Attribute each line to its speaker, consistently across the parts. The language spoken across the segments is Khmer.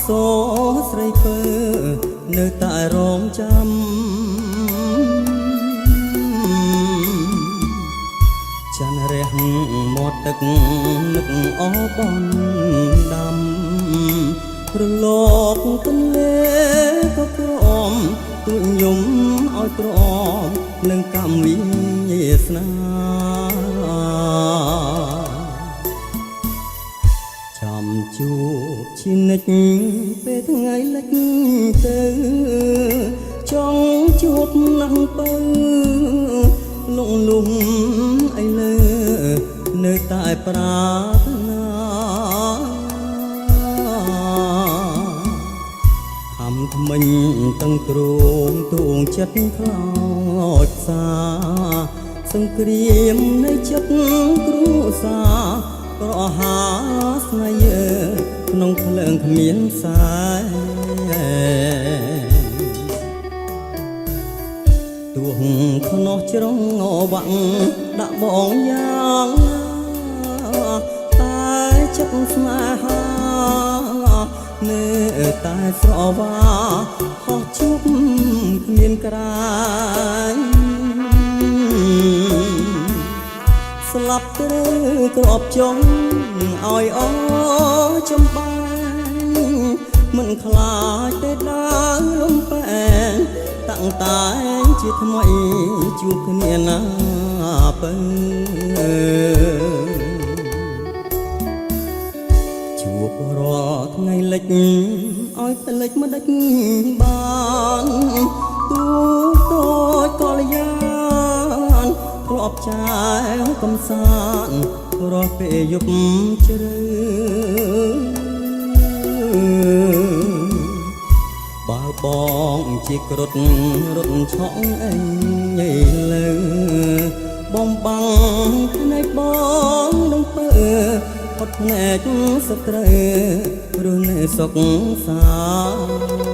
Speaker 1: សស្រីពើនៅតែរងចាំចានរះមាត់ទឹកនឹកអបនដាំរលកទន្លេក៏ក្រំទួញយំឲ្យទ្រាំនឹងកម្មវិស្នាចាំជួបជានិច្ចពេលថ្ងៃលិចទៅចង់ជួបណាស់បើលងលំអីលើនៅតែប្រាថ្នាខំថ្មិញតឹងទ្រងទួងចិត្តខ្លោចសាសង្គ្រាមនៃចិត្តគ្រួសារប្រហាស្នេហ៍យើងក្នុងភ្លើងគ្មានផ្សាយទួងខ្នោះជ្រុងវាក់ដាក់បងយ៉ាងណាតែចិត្តស្នេហានៅតែស្រវាខុសជួបគ្មានក្រាយស្លាប់ត្រូវក្របចុងឲ្យអចំបាយមិនខ្លាចទេដើរលំបែងតាំងតែជាថ្មីជួបគ្នាណាពើជួបរាល់ថ្ងៃលិចឲ្យតែលិចមិនដេចបានទូតូចកល្យានធ្លាប់ចែវកំសាន្តរាល់ពេលយប់ជ្រៅបើបងជាគ្រុឌរត់ឆក់អញលើបំបាំងភ្នែកបងនឹងពើផុតភ្នែកស្ត្រីរស់នៅសុខសា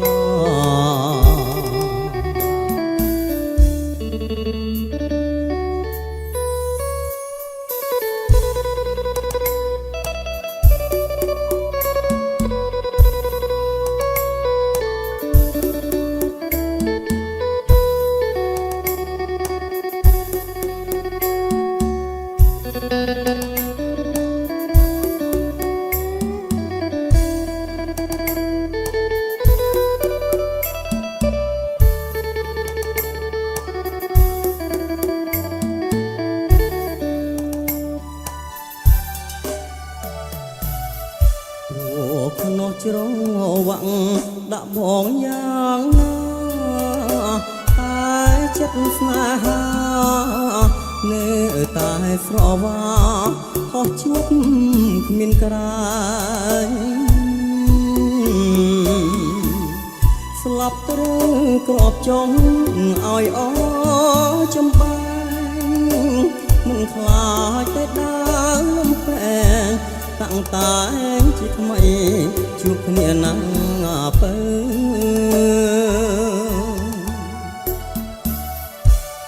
Speaker 1: ខ្នោះជ្រុងវាក់ដាក់បងយ៉ាងណាតែចិត្តស្នេហានៅតែស្រវាខុសជួបគ្មានក្រាយស្លាប់ត្រូវក្របចុងឲ្យអចំបាយមិនខ្លាចទេដើរលំបែងតាំងតែជាថ្មីជួបគ្នាណាពើ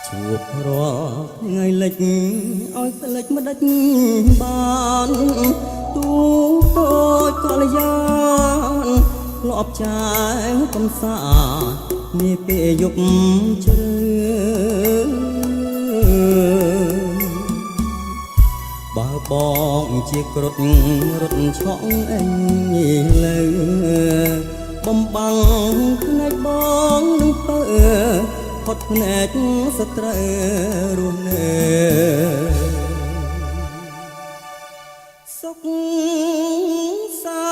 Speaker 1: ជួបរាល់ថ្ងៃលិចឲ្យតែលិចមិនដេចបានទូតូចកល្យានធ្លាប់ចែវកំសានាពេលយប់ជ្រៅបើបងជាគ្រុឌរត់ឆក់អញលើបំបាំងភ្នែកបងនឹងពើផុតភ្នែកស្ត្រីរស់នៅសុខសា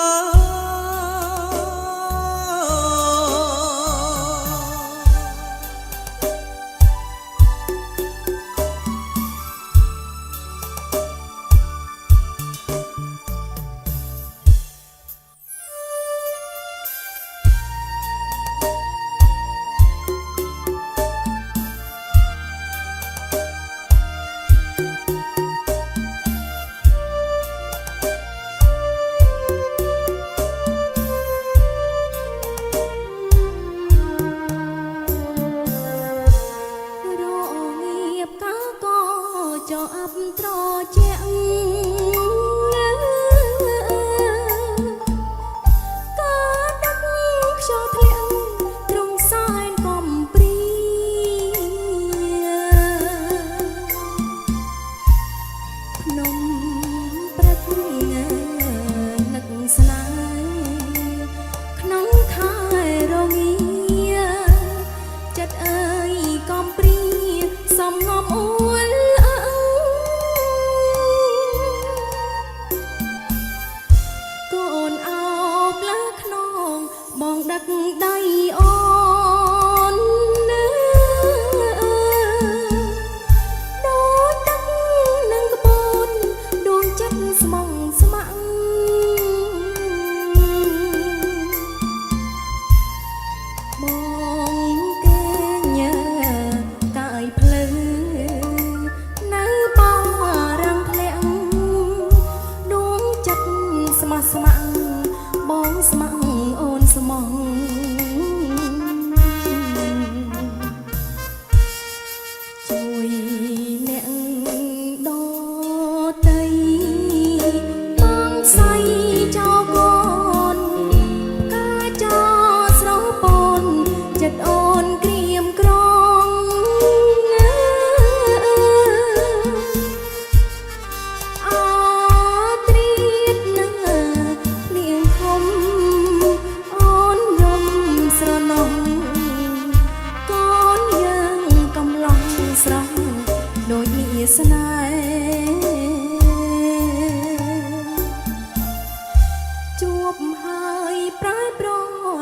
Speaker 2: ដឹកដៃអូនដូចទឹកនឹងក្បូនដួងចិត្តស្មងស្ម័គ្របងគេញើកាយភ្លឺនៅបារាំងធ្លាក់ដួងចិត្តស្មោះស្ម័គ្របងស្ម័គ្រអូនស្មងជួយអ្នកដទៃបងស្អីចោលកូនកាចោស្រោពូនចិត្តអូនក្រៀមក្រងអាត្រៀតនឹងលៀងធំអូនយំស្រណោះកូនយើងកំឡុងស្រស់ដូចមានស្នេហ៍ជួបហើយប្រែប្រ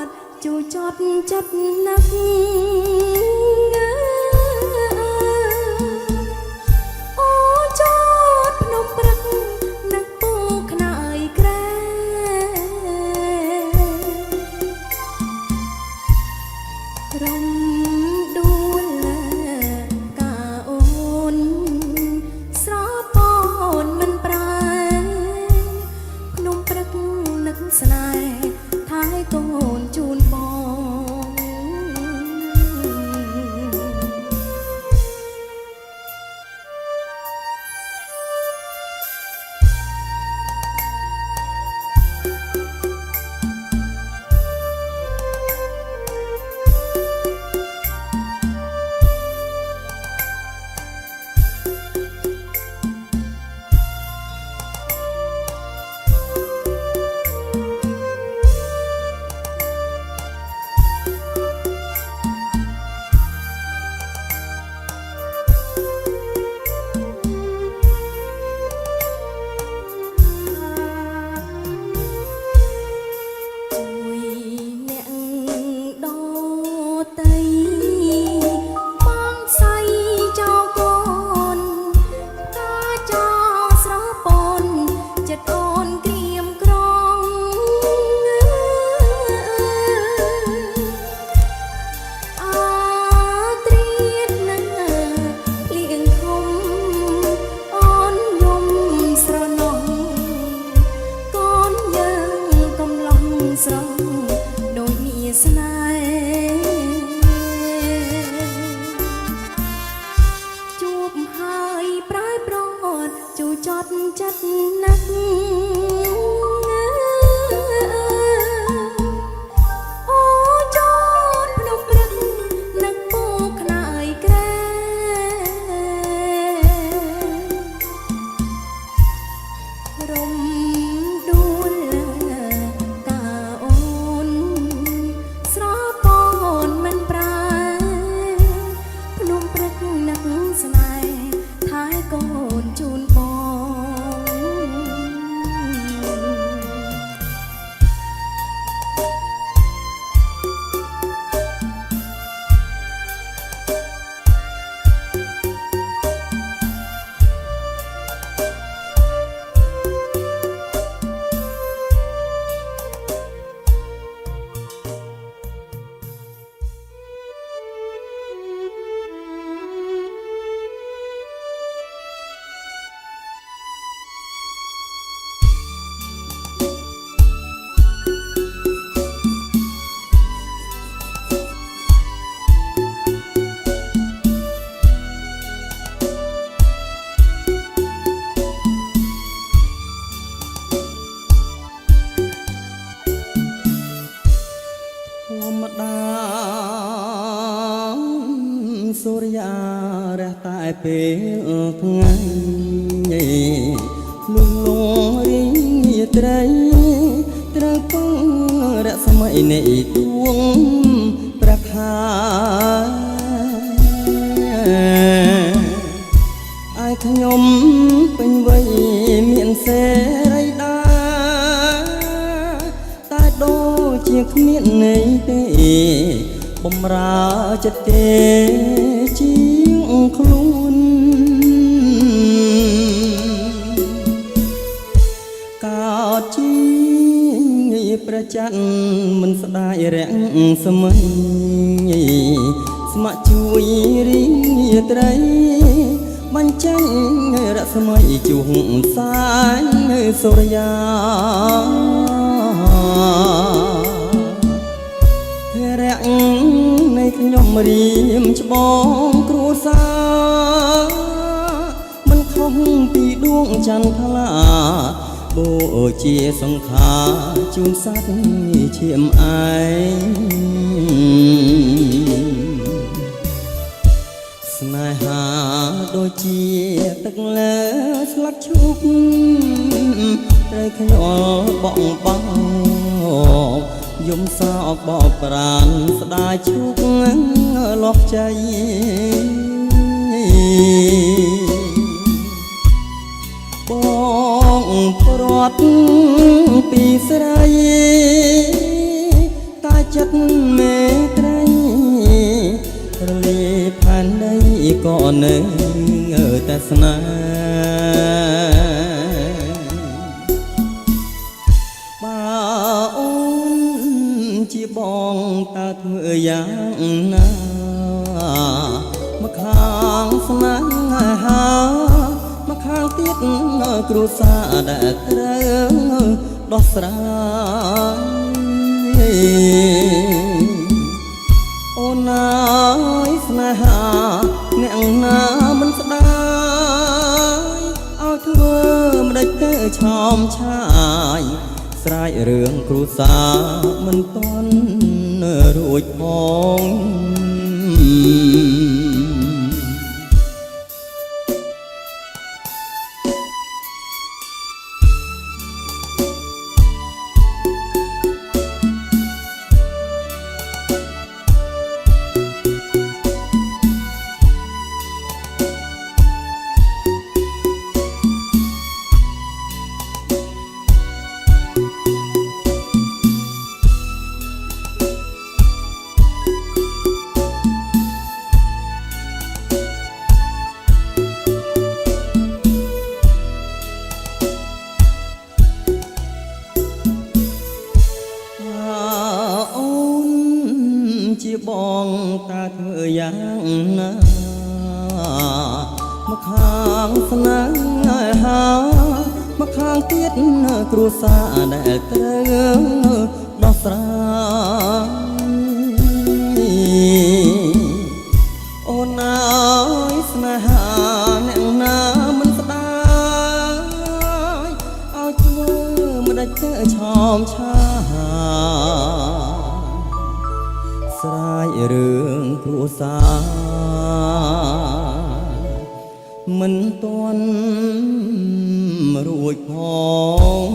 Speaker 2: ត់ជួចត់ចិត្តណាស់អូចតភ្នំព្រឹកនឹកពូខ្នើយក្រែរំដួលកាអូនស្រពូនមិនប្រែភ្នំព្រឹកនឹកស្នេហ៍ថែកូនជូនបងស្រស់ដូចមានស្នេហ៍ជួបហើយប្រែប្រត់ជួចត់ចិត្តណាស់អូចតភ្នំព្រឹកនឹកពូខ្នើយក្រែរំដួលស្នេហ៍ថែកូនជូនបងសូរិយារះតែពេលថ្ងៃលុងលងរីរាត្រីត្រូវពងរស្មីនៃដួងព្រះខាឲ្យខ្ញុំពេញវ័យមានសេរីដាតែដូច
Speaker 1: ជាគ្មានន័យទេបំរើចិត្តគេជាងខ្លួនកើតជាព្រះច័ន្ទមិនស្ដាយរាំងសម័យស្ម័គ្រជួយរីត្រីបញ្ចេញរស្មីជុះសាយសូរយារាក់នៃខ្ញុំរៀមច្បងគ្រួសារមិនខុសពីដួងច័ន្ទថ្លាបូជាសង្ខារជូនសត្វឈាមឯងស្នេហាដូចជាទឹកលើស្លាត់ឈប់ត្រូវខ្ញាល់បងបងយំសោកបបប្រានស្ដាយឈប់លោះใจបងព្រាត់ពីស្រីតាចិត្តមេត្រីរលាផានដីក៏នៅតែស្នេហ៍បើអូនជាបងតើធ្វើយ៉ាងណាមកខាងស្នេហាមកខាងទៀតគ្រួសារដែលត្រូវដោះស្រាយអូនណាយស្នេហាអ្នកណាមិនស្ដាយឲ្យធ្វើមិនដេចទៅឆោមឆាយស្រែករឿងគ្រួសារមិនទាន់រួចផងជាបងតើធ្វើយ៉ាងណាមកខាងស្នេហាមកខាងទៀតគ្រួសារដែលត្រូវដោះស្រាយអូនអើយស្នេហាអ្នកណាមិនស្ដាយឲ្យធ្វើមិនដាច់ទៅឆោមឆាស្រែករឿងគ្រួសារមិនទាន់រួចផង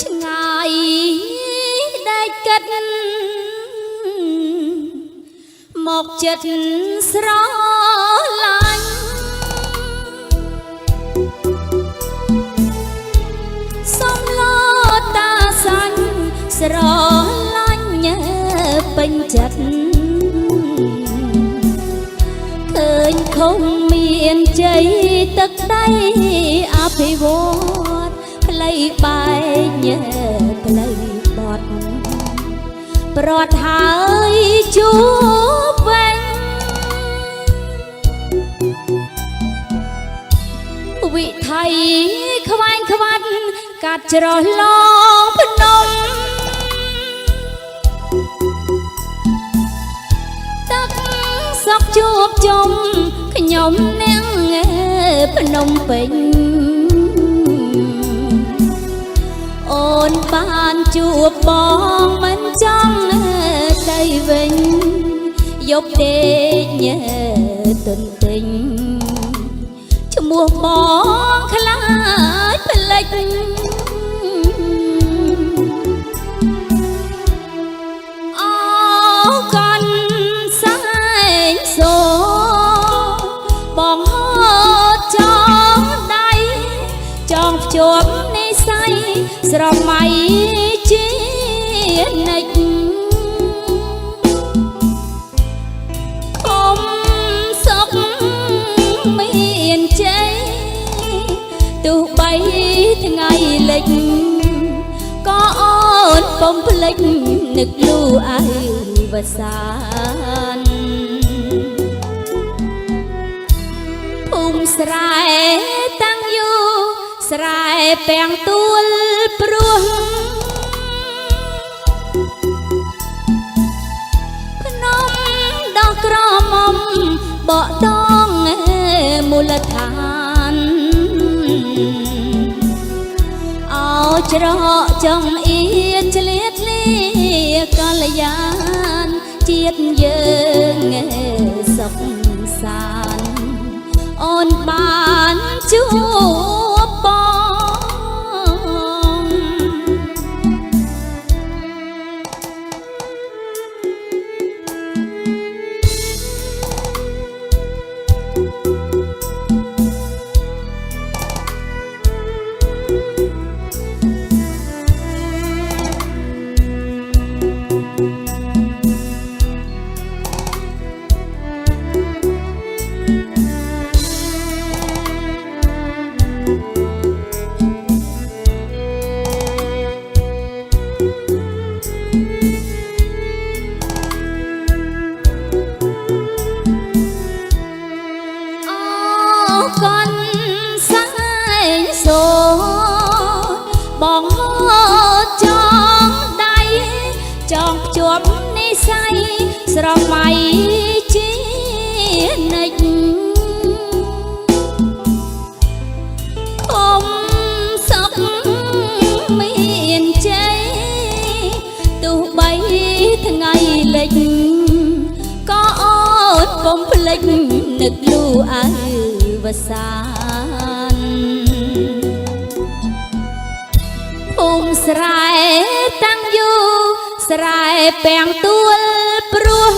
Speaker 2: ឆ្ងាយដែលគិតមកចិត្តស្រឡាញ់សំឡោតាសាញ់ស្រឡាញ់ពេញចិត្តឃើញខំមានជ័យទឹកដីអភិវឌ្ឍផ្លៃបែកផ្លៃបត់ប្រត់ហើយជួបវិញវិថីខ្វាញ់ខ្វាត់កាត់ច្រឡងភ្នំទឹកសក់ជួបជុំខ្ញុំនាងភ្នំពេញ នបានជួបបងមិនចង់ទៅវិញយប់ទេញ៉ែទន្ទិញឈ្មោះបងខ្លាចផ្លេចអូកនសែងសូបងហត់ចងដៃចងភ្ជាប់និស័យស្រមៃជានិច្ចខំសុខមានជ័យទោះបីថ្ងៃលិចក៏អូនពុំភ្លេចនឹកលូអើវសានភូមិស្រែតាំងយូរស្រែពាំងទួលព្រោះភ្នំដោះក្រមុំបកដងមូលដ្ឋានអោច្រកចង់អៀនឆ្លៀតលាកល្យានជាតិយើងសុខសានអូនបានជួបបងកនសែងសូបងហត់ចងដៃចងភ្ជាប់និស័យស្រមៃជានិច្ចខំសុខមានជ័យទោះបីថ្ងៃលិចក៏អូនពុំភ្លេចនឹកលូអើវសានភូមិស្រែតាំងយូរស្រែពាំងទួលព្រោះ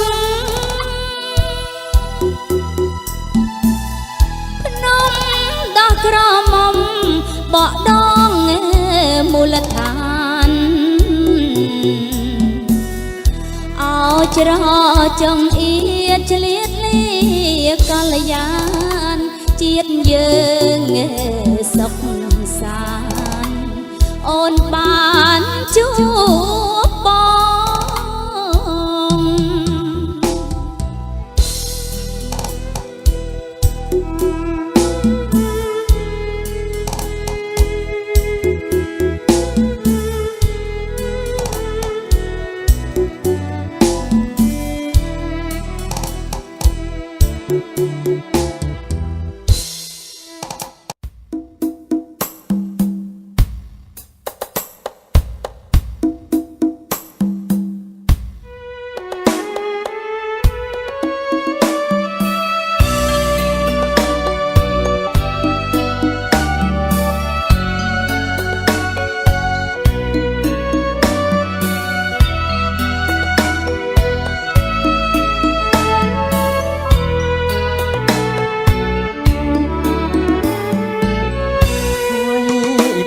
Speaker 2: ភ្នំដោះក្រមុំបកដងមូលដ្ឋានអោច្រកចង់អៀនឆ្លៀតលាកល្យានជាតិយើងសុខសានអូនបានជួបបង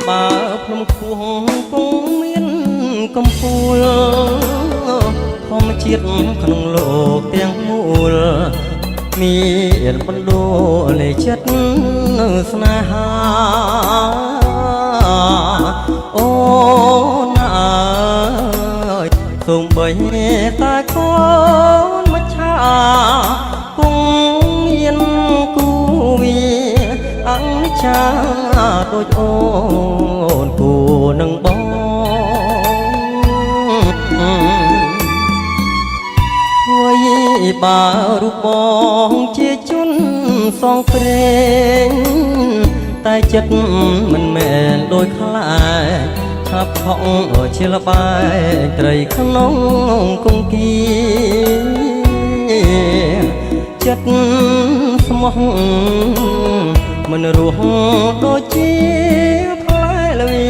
Speaker 1: បើភ្នំខ្ពស់ពុំមានកំពូលធម្មជាតិក្នុងលោកទាំងមូលមានបណ្ដូលចិត្តស្នេហាអូនអើយសូមបីតែកូនមច្ឆាគង់មានគូវាអង្ចាដូចអូនគូនឹងបងជួយបើរូបបងជាជនសងព្រេងតែចិត្តមិនមែនដូចខ្លាច ថាផកជាលបាយត្រីក្នុងគង្គីចិត្តស្មោះមិនរស់ដូចជាផ្លែល្វី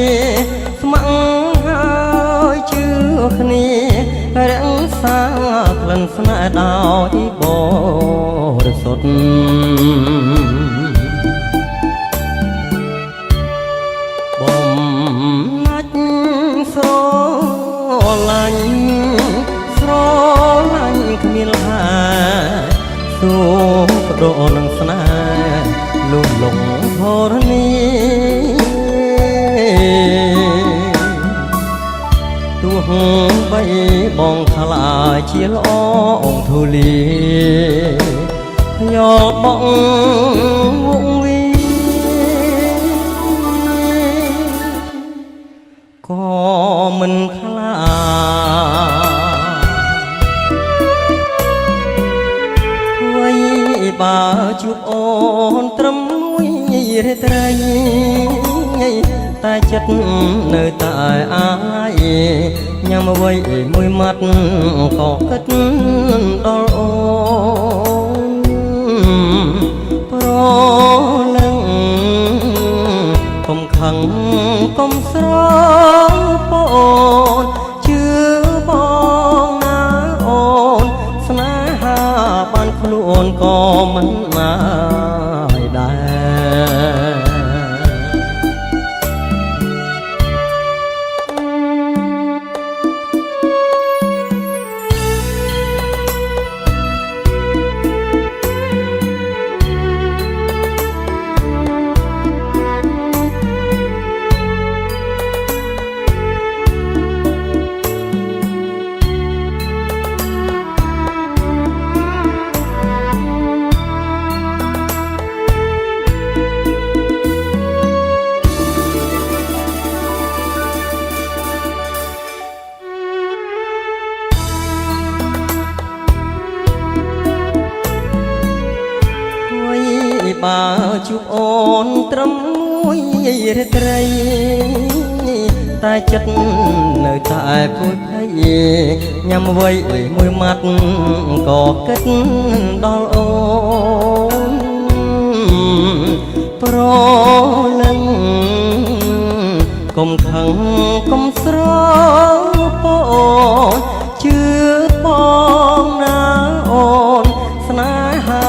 Speaker 1: ស្ម័គ្រហើយជឿគ្នារក្សាក្លិនស្នេហ៍ដោយបរិសុទ្ធបំណាច់ស្រឡាញ់គ្មានហាសួបដោនឹងស្នេហ៍លុះលងធរណីទោះបីបងខ្លាចជាល្អអង្គធូលីយកបងវងវីក៏មិនខ្លាបើជួបអូនត្រឹមមួយរាត្រីតែចិត្តនៅតែអាយញ៉ាំអ្វីមួយម៉ាត់ក៏គិតដល់អូនប្រលឹងកុំខឹងកុំស្រពអូនជឿបងណាអូនស្នេហាបានខ្លួនក៏មិនណាយដែរបើជួបអូនត្រឹមមួយរាត្រីតែចិត្តនៅតែពួយភ័យញ៉ាំអ្វីមួយម៉ាត់ក៏គិតដល់អូនប្រលឹងកុំខឹងកុំស្រពអូនជឿបងណាអូនស្នេហា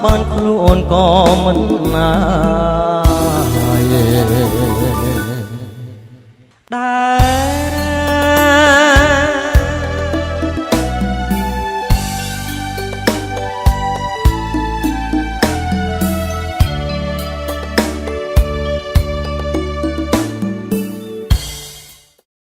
Speaker 1: បានខ្លួនក៏មិនណាយដែរ